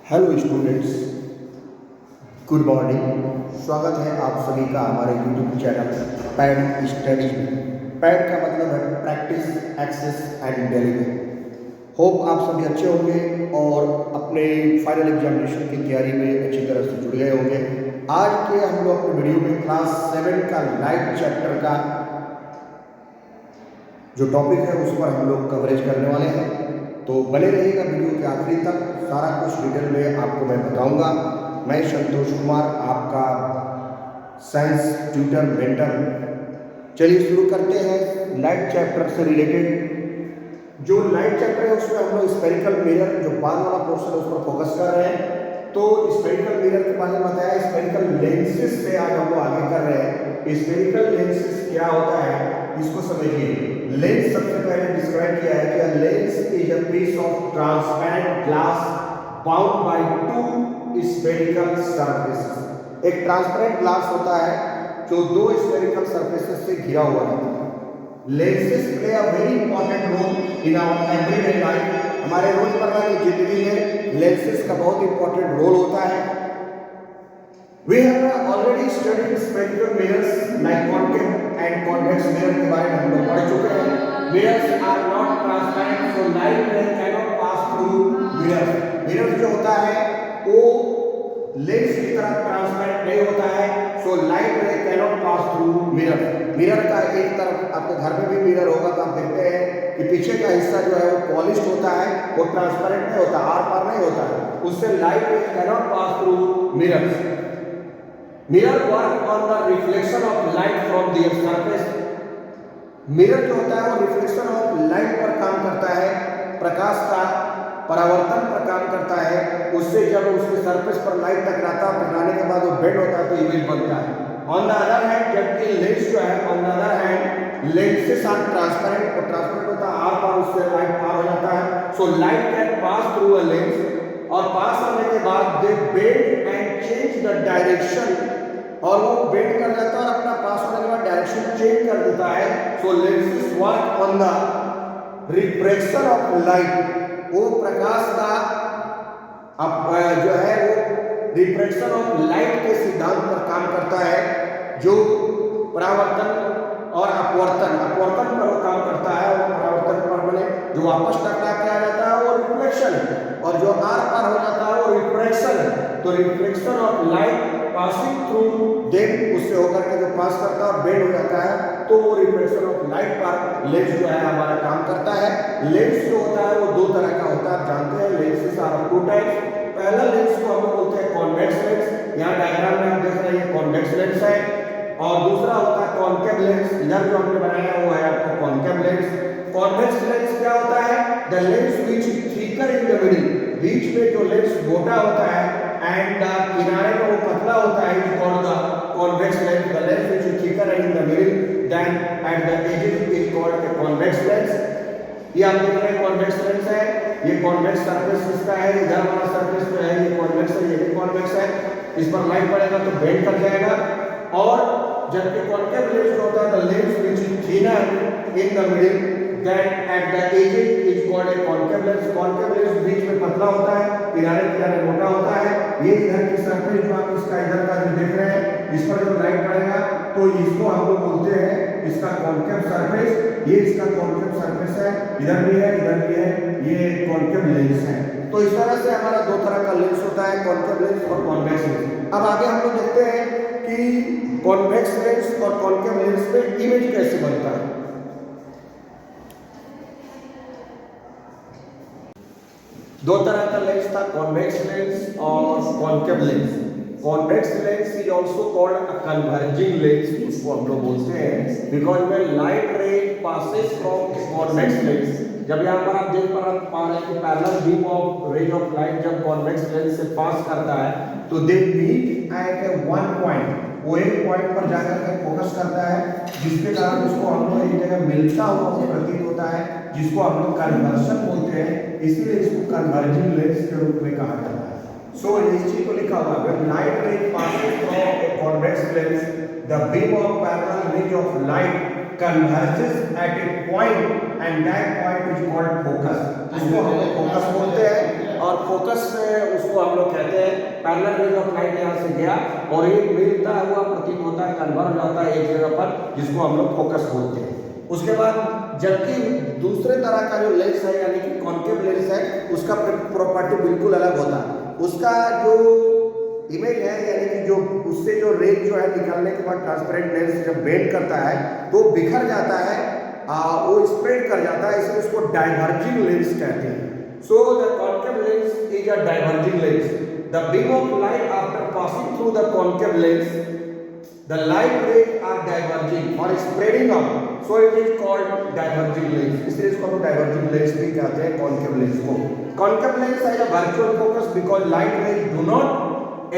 Hello students, good morning. स्वागत है आप सभी का हमारे यूट्यूब चैनल पैड स्टडीज में। पैड का मतलब है प्रैक्टिस, एक्सेस एंड डेलीवेट। होप आप सभी अच्छे होंगे और अपने फाइनल एग्जामिनेशन की तैयारी में अच्छी तरह से जुड़ गए होंगे। आज के हम लोग अपने वीडियो में क्लास 7 का लाइट चैप्टर का जो टॉपिक है उस पर हम लोग कवरेज करने वाले हैं, तो बने रहिएगा वीडियो के आखिरी तक। सारा कुछ डिटेल में आपको मैं बताऊंगा। मैं संतोष कुमार, आपका साइंस ट्यूटर मेंटर। चलिए शुरू करते हैं लाइट चैप्टर से रिलेटेड। जो लाइट चैप्टर है उसमें हम लोग स्फेरिकल मिरर, जो बाद वाला पोर्शन है उस पर फोकस कर रहे हैं। तो स्फेरिकल मिरर के बारे में बताया, स्फेरिकल लेंसेज से आज हम लोग आगे कर रहे हैं। स्फेरिकल लेंसेज क्या होता है इसको समझिए। लेंस सबसे पहले डिस्क्राइब किया है कि lens is a piece of transparent glass bound by two spherical surfaces. एक ट्रांसपेरेंट ग्लास होता है जो दो स्फेरिकल सरफेसेस से घिरा हुआ है। Lenses play a very important role in our everyday life. हमारे रोजमर्रा की जिंदगी में लेंसेज का बहुत इंपॉर्टेंट रोल होता है। We have already studied spherical mirrors like concave and convex mirror के बारे में हम लोग पढ़ चुके हैं। Mirrors are not transparent, so light ray cannot pass through mirrors. Mirror जो होता है वो लेंस की तरह ट्रांसपेरेंट नहीं होता है, so light ray cannot pass through mirror. Mirror का एक तरफ, आपके घर में भी मिरर होगा तो आप देखते हैं कि पीछे का हिस्सा जो है वो पॉलिश्ड होता है, वो ट्रांसपेरेंट नहीं होता, आर पार नहीं होता है, उससे लाइट रे cannot pass through mirrors. Mirror work on the reflection of light from their surface. Mirror जो होता है वो रिफ्लेक्शन ऑफ लाइट पर काम करता है, प्रकाश का परावर्तन पर काम करता है। उससे जब उसके सरफेस पर लाइट टकराता है, टकराने के बाद वो बेंड होता है तो इमेज बनता है। ऑन द अदर हैंड, जबकि लेंस जो है, on the other hand lenses are transparent, और ट्रांसपेरेंट होता है आर पार, उससे लाइट पार हो जाता है। So light can pass through a lens, और पास होने के बाद they bend and change the direction, और वो बेंड कर जाता है और अपना पास होने के बाद डायरेक्शन चेंज कर देता है। So lenses work on the refraction of light. वो प्रकाश का जो है वो रिफ्रैक्शन ऑफ लाइट के सिद्धांत पर काम करता है, जो परावर्तन और अपवर्तन पर वो काम करता है। और परावर्तन पर बने जो वापस टकरा के आ जाता है वो रिफ्लेक्शन है, और जो आर पार हो जाता है वो रिफ्रैक्शन है। तो reflection of light passing through then, उससे होकर के जो पास करता है बेंड हो जाता है, तो वो रिफ्लेक्शन ऑफ लाइट पर लेंस जो है हमारा काम करता है। लेंस जो होता है वो दो तरह का होता है, आप जानते हैं। Lenses are two types. पहला लेंस को हम बोलते हैं कॉन्वेक्स लेंस, यहाँ डायग्राम में आप देख रहे हैं कॉन्वेक्स लेंस है। और दूसरा होता है कॉन्केव लेंस, इधर जो हमने बनाया वो है आपका कॉन्केव लेंस। कॉन्वेक्स लेंस क्या होता है? The lens which is thicker in the middle, बीच में जो लेंस मोटा होता है एंड किनारे में वो पतला होता है, is called the convex lens. The lens which is thicker in the middle than at the edges is called the convex lens. ये आप देख रहे हैं कॉन्वेक्स लेंस है, ये कॉन्वेक्स सरफेस इसका है, इधर वाला सरफेस जो है ये कॉन्वेक्स है, ये भी कॉन्वेक्स है। इस पर लाइट पड़ेगा तो बेंड कर जाएगा। और जबकि कॉन्केव लेंस जो होता है the lens which is thinner in the middle than at the edges is called a concave lens. Concave lens बीच में पतला होता है, किनारे किनारे मोटा होता है। ये इधर की सरफेस जो आप इसका इधर का जो देख रहे हैं, इस पर जब लाइट पड़ेगा तो इसको हम लोग बोलते हैं इसका कॉन्केव सरफेस। ये इसका कॉन्केव सरफेस है, इधर भी है, ये कॉन्केव लेंस है। तो इस तरह से हमारा दो तरह का लेंस होता है, कॉन्केव लेंस और कॉन्वेक्स लेंस। अब आगे हम लोग देखते हैं कि कॉन्वेक्स लेंस और कॉन्केव लेंस में इमेज कैसे बनता है। दो तरह का लेंस था, कॉन्वेक्स लेंस और concave lens. Convex lens is also called a converging lens, उसको हम लोग बोलते हैं because when light ray passes from convex lens, जब यहाँ पर आप देख पा रहे हैं कि parallel beam of raise of light जब कॉन्वेक्स लेंस से पास करता है तो they meet at a one point, वो एक पॉइंट पर जाकर के फोकस करता है, जिसके कारण उसको हम लोग एक जगह मिलता हुआ प्रतीत होता है, जिसको हम लोग कन्वर्शन बोलते हैं। इसीलिए इसको कन्वर्जिंग लेंस के रूप में कहा जाता है। सो इस चीज को लिखा हुआ है, लाइट रे passing from a convex lens the beam of parallel raise of light converges at a point and that point is called focus। इसको हम लोग फोकस बोलते हैं, और फोकस में उसको हम लोग कहते हैं पैरेलल रेज ऑफ लाइट यहाँ से गया और एक मिलता हुआ प्रतीत होता है, कन्वर्ज होता है एक जगह पर, जिसको हम लोग फोकस बोलते हैं। उसके बाद जबकि दूसरे तरह का जो लेंस है यानी कि कॉन्केव लेंस है, उसका प्रॉपर्टी बिल्कुल अलग होता है। उसका जो इमेज है यानी कि जो उससे जो रेज जो है निकलने के बाद ट्रांसपेरेंट लेंस जब बेंड करता है तो बिखर जाता है, वो स्प्रेड कर जाता है, इसलिए उसको डाइवर्जिंग लेंस कहते हैं। So the concave lens is a diverging lens. The beam of light after passing through the concave lens, the light rays are diverging or spreading out, so it is called diverging lens। इसलिए इसको हम diverging lens भी कहते हैं concave lens को। concave lens has a virtual focus because light rays do not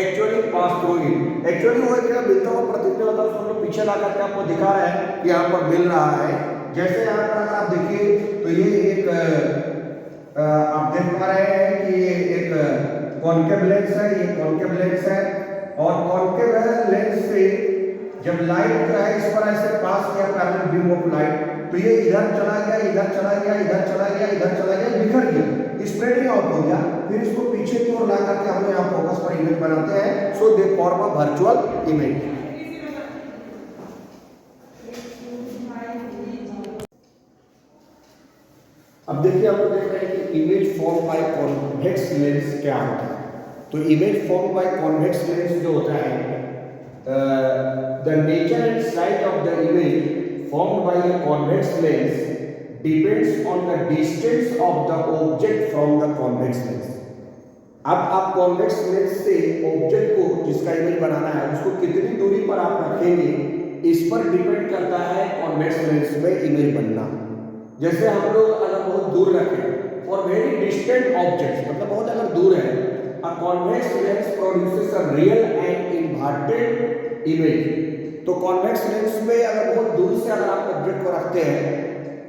actually pass through it। actually वो क्या मिलता हुआ प्रतीत होता है, उसको हम लोग पीछे ला करके आपको दिखा रहे हैं कि यहाँ पर मिल रहा है। जैसे यहाँ पर अगर आप देखिए तो ये एक आप देख पा रहे हैं कि ये एक concave lens है, ये concave lens है और concave लेंस से जब लाइट जो है इस पर ऐसे पास किया पैरेलल बीम ऑफ लाइट, तो ये इधर चला गया, इधर चला गया, इधर चला गया, इधर चला गया, बिखर गया, स्प्रेडिंग आउट हो गया। फिर इसको पीछे की ओर ला करके हम यहाँ फोकस पर इमेज बनाते हैं। So they form a virtual image. अब देखिए हम लोग देख रहे हैं कि image form by convex lens क्या होता है। तो image form by convex lens जो होता है, the nature and size of the image formed by a convex lens depends on the distance of the object from the convex lens। अब आप convex lens से ऑब्जेक्ट को जिसका image बनाना है उसको कितनी दूरी पर आप रखेंगे, इस पर डिपेंड करता है कॉन्वेक्स लेंस में इमेज बनना। जैसे हम लोग अगर बहुत दूर रखें और वेरी डिस्टेंट ऑब्जेक्ट्स, मतलब बहुत अगर दूर है, a convex lens produces a real and inverted image। तो कॉन्वेक्स लेंस में अगर बहुत दूर से अगर आप ऑब्जेक्ट को रखते हैं,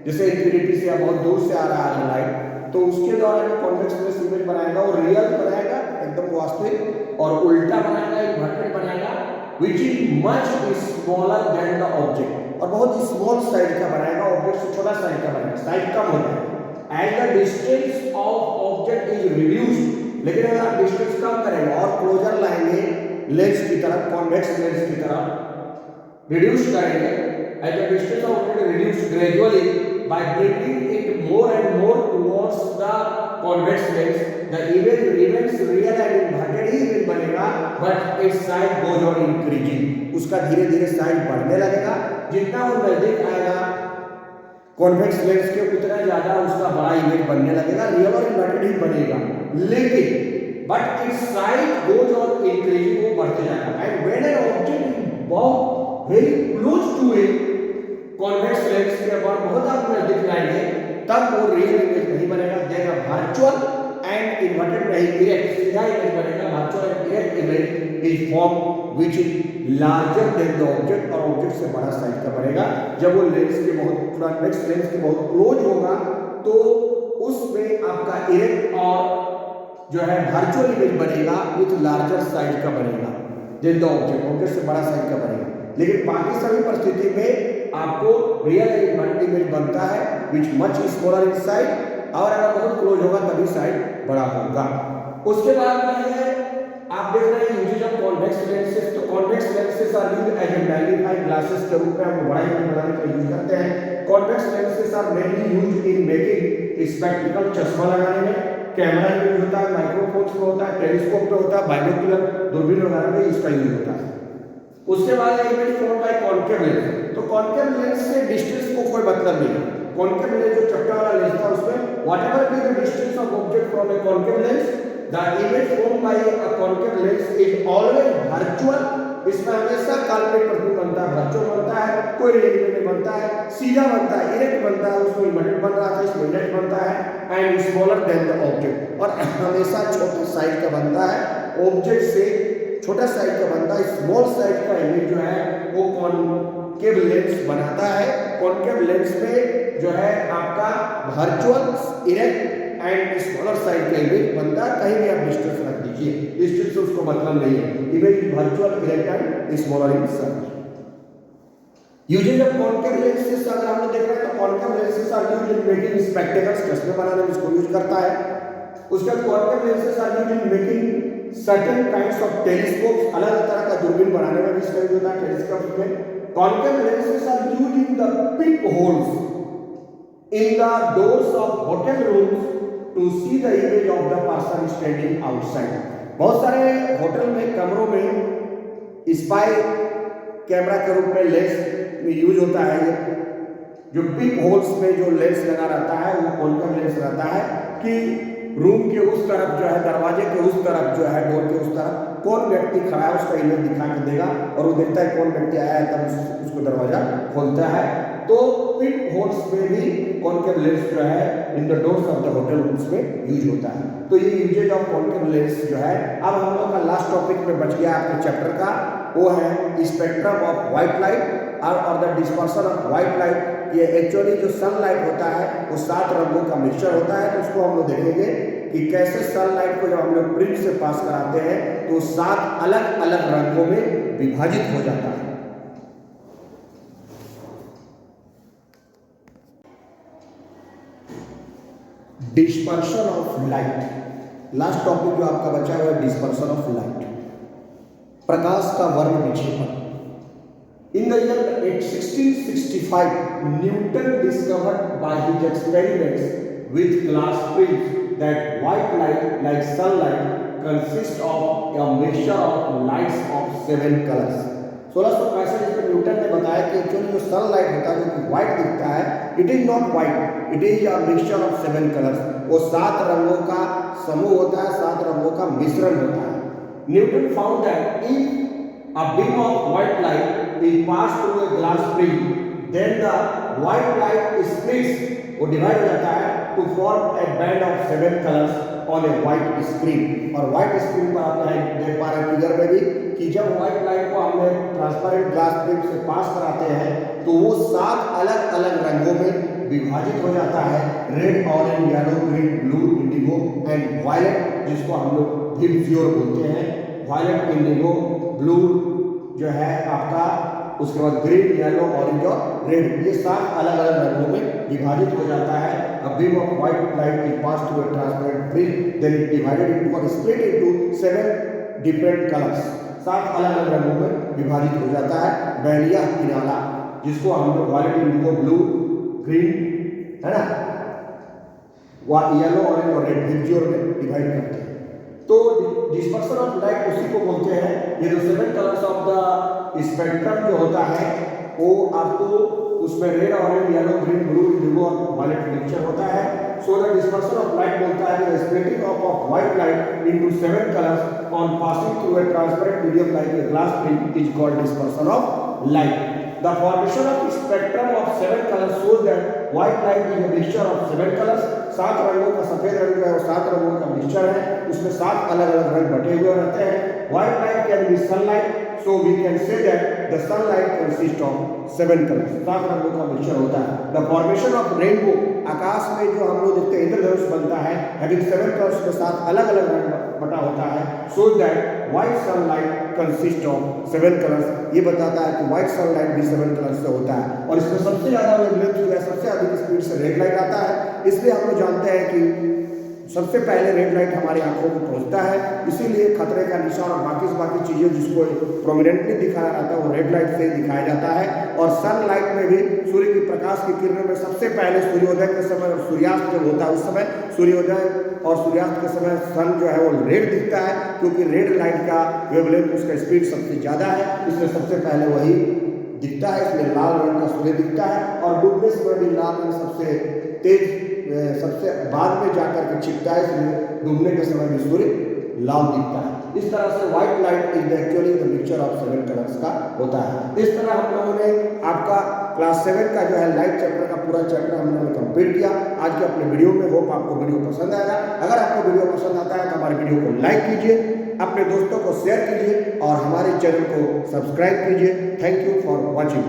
जैसे इंफिनिटी से या बहुत दूर से आ रहा है लाइट, तो उसके द्वारा जो कॉन्वेक्स लेंस इमेज बनाएगा वो रियल बनाएगा, एकदम वास्तविक, और उल्टा बनाएगा, इन्वर्टेड बनाएगा, which is much smaller than the object। और बहुत स्मॉल साइज का बनाएगा, ऑब्जेक्ट से छोटा साइज का बनाएगा, साइज कम हो जाएगा। As the distance of object is reduced, लेकिन अगर आप डिस्टेंस कम करेंगे और क्लोजर लाएंगे लेंस की तरफ, कॉन्वेक्स लेंस की तरफ रिड्यूस करेंगे, as the distance of object reduce gradually by bringing it more and more towards the convex lens, the image remains real and inverted ही इमेज बनेगा, but its size goes on increasing. उसका धीरे धीरे size बढ़ने लगेगा, जितना वो नजदीक आएगा कॉन्वेक्स लेंस के उतना ज्यादा उसका बड़ा इमेज बनने लगेगा, रियल और इन्वर्टेड ही बनेगा, लेकिन but its size goes on increasing, वो बढ़ते जाएगा। And when an object is बहुत very close to it, convex lens के बहुत आप नजदीक लाएंगे, तब वो रियल इमेज नहीं बनेगा, देगा वर्चुअल एंड इन्वर्टेड नहीं, इरेक्ट सीधा इमेज बनेगा। Virtual and erect image is form which is larger than the object, और ऑब्जेक्ट से बड़ा साइज का बनेगा। जब वो लेंस के बहुत कॉन्वेक्स लेंस के बहुत क्लोज होगा तो उसमें आपका इरेक्ट और जो है वर्चुअल इमेज बनेगा विथ लार्जर साइज का बनेगा देन द ऑब्जेक्ट, ऑब्जेक्ट से बड़ा साइज का बनेगा। लेकिन बाकी सभी परिस्थिति में आपको रियल एंड इन्वर्टेड इमेज बनता है विच मच स्मॉलर इन साइज, और अगर बहुत क्लोज होगा तभी साइज बड़ा होगा। उसके बाद है आप देख रहे हैं यूजेज ऑफ कॉन्वेक्स लेंसेज। तो convex lenses are used as a magnifying glasses के रूप में हम बड़ा इमेज बनाने के लिए यूज करते हैं। Convex lenses are mainly used in making spectacle, चश्मा लगाने में, कैमरा में यूज होता है, माइक्रोफोन्स में होता है, टेलीस्कोप में होता है, बाइनोकुलर दूरबीन वगैरह में इसका यूज होता है। उसके बाद image form bye concave lens. तो कॉन्केव लेंस से डिस्टेंस को कोई मतलब नहीं। कॉन्केव लेंस जो चपटा वाला लेंस था उसमें whatever be the distance of object from A concave lens, the image form bye a concave lens is always virtual. इसमें हमेशा काल्पनिक प्रतिबिंब बनता है, वर्चुअल बनता है, कोई रियल नहीं बनता है, सीधा बनता है, इरेक्ट बनता है, उसमें इन्वर्टेड बन रहा था, इसमें इरेक्ट बनता है, and smaller than the object, और हमेशा छोटे साइज का बनता है, ऑब्जेक्ट से छोटा साइज का बनता है। स्मॉल साइज का इमेज जो है वो कॉन्केव लेंस बनाता है। कॉन्केव लेंस में जो है आपका virtual, erect and smaller size का इमेज बनता है। कहीं भी आप डिस्टेंस रख दीजिए, डिस्टेंस से उसको मतलब नहीं है, image virtual, erect and smaller in size. Using the concave lenses अगर हम लोग देख रहे हैं तो concave lenses are used in making spectacles, चश्मे बनाने में इसको यूज करता है। उसके बाद concave lenses are used in making certain kinds of telescopes, अलग अलग तरह का दूरबीन बनाने में भी इसका यूज होता है टेलीस्कोप में। Concave lenses are used in the peep holes in the doors of hotel rooms to see the image of the person standing outside। बहुत सारे होटल में कमरों में स्पाई कैमरा के रूप में लेंस में यूज होता है। ये जो पिप होल्स में जो लेंस लगा रहता है वो कॉन्केव लेंस रहता है कि रूम के उस तरफ जो है, दरवाजे के उस तरफ जो है, डोर के उस तरफ कौन व्यक्ति खड़ा है उसका इमेज दिखा के देगा और वो देखता है कौन व्यक्ति आया है, तब उसको दरवाजा खोलता है। तो पिप होल्स में भी कॉन्केव लेंस जो है in the doors of the hotel rooms में यूज होता है। तो ये यूजेज ऑफ कॉन्केव लेंस जो है, अब हम लोग का लास्ट टॉपिक में बच गया आपके चैप्टर का, वो है स्पेक्ट्रम ऑफ व्हाइट लाइट और the dispersion of white light. ये एक्चुअली जो सनलाइट होता है वो 7 रंगों का मिक्सचर होता है। तो उसको हम लोग देखेंगे कि कैसे सनलाइट को जब हम लोग प्रिज्म से पास कराते हैं तो 7 अलग अलग रंगों में विभाजित हो जाता है। Dispersion of light, last topic जो आपका बचा हुआ है डिस्पर्शन ऑफ लाइट, प्रकाश का वर्ण विक्षेपण। In the year 1665 Newton discovered by his experiments with glass prism that white light like sunlight consist of a mixture of lights off 7 colours. 1665 में Newton ने बताया कि एक्चुअली जो सनलाइट होता है जो कि व्हाइट दिखता है, it is not white, it is a mixture of 7 colours. वो 7 रंगों का समूह होता है, 7 रंगों का मिश्रण होता है। Newton found that if a beam of white light is passed through a glass prism, then the white light splits, वो डिवाइड हो जाता है to form a band of 7 colors on a white screen। और white screen पर आप देख पा रहे हैं फिगर में भी कि जब व्हाइट लाइट को हमने ट्रांसपेरेंट ग्लास प्रिज्म से पास कराते हैं तो वो 7 अलग अलग रंगों में विभाजित हो जाता है, red, orange, yellow, green, blue, indigo and violet, जिसको हम लोग विबज्योर बोलते हैं। वायलेट, इंडिगो, ब्लू जो है आपका, उसके बाद ग्रीन, येलो, ऑरेंज और रेड, ये 7 अलग अलग रंगों में विभाजित हो जाता है। A beam of white light is passed through a transparent prism, then it divided into or split into 7 different colors। 7 अलग अलग रंगों में विभाजित हो जाता है। बैरिया किनारा, जिसको हम लोग वायलेट, इंडिगो, ब्लू, ग्रीन है ना, येलो, ऑरेंज और रेड विबज्योर में डिवाइड करते हैं। तो डिस्पर्शन ऑफ लाइट उसी को बोलते हैं। ये जो 7 कलर्स ऑफ द स्पेक्ट्रम जो होता है वो आपको उसमें red, orange, yellow, green, blue, Indigo और वायलेट मिक्सचर होता है। So the dispersion of light बोलता है कि splitting of white light into 7 colours on passing through a transparent medium like a glass prism is called dispersion of light. The formation of spectrum of 7 colors shows that white light is a mixture of 7 colors। 7 रंगों का सफेद रंग जो है वो 7 रंगों का mixture है, उसमें 7 अलग अलग रंग बटे हुए रहते हैं। White light can be sunlight, so we can say that the sunlight consists of 7 colors। 7 रंगों का मिक्सचर होता है। The formation of rainbow, आकाश में जो हम लोग देखते हैं इंद्रधनुष बनता है, having 7 colors के साथ अलग अलग रंग बटा होता है। shows that white sunlight consist of 7 colors। ये बताता है कि व्हाइट सनलाइट भी 7 कलर से होता है और इसमें सबसे ज्यादा वेवलेंथ जो है सबसे अधिक स्पीड से रेड लाइट आता है। इसलिए हम लोग जानते हैं कि सबसे पहले रेड लाइट हमारी आंखों को पहुंचता है, इसीलिए खतरे का निशान और बाकी चीजें जिसको प्रोमिनेंटली दिखाया जाता है वो रेड लाइट से दिखाया जाता है। और सनलाइट में भी सूर्य की प्रकाश की किरणों में सबसे पहले सूर्योदय के समय और सूर्यास्त जब होता है उस समय सूर्योदय और सूर्यास्त के समय सन जो है वो रेड दिखता है, क्योंकि रेड लाइट का वेवलेंथ उसका स्पीड सबसे ज्यादा है, इसलिए सबसे पहले वही दिखता है। इसमें लाल रंग का सूर्य दिखता है और डूबने समय भी लाल रंग सबसे तेज, सबसे बाद में जाकर के छिपता है, इसलिए डूबने के समय भी सूर्य लाल दिखता है। इस तरह से white light is actually the mixture of 7 colours का होता है। इस तरह हम लोगों ने आपका क्लास 7 का जो है लाइट चैप्टर का पूरा चैप्टर हम लोगों ने कंप्लीट किया आज के अपने वीडियो में। होप आपको वीडियो पसंद आएगा। अगर आपको वीडियो पसंद आता है तो हमारे वीडियो को लाइक कीजिए, अपने दोस्तों को शेयर कीजिए और हमारे चैनल को सब्सक्राइब कीजिए। Thank you for watching.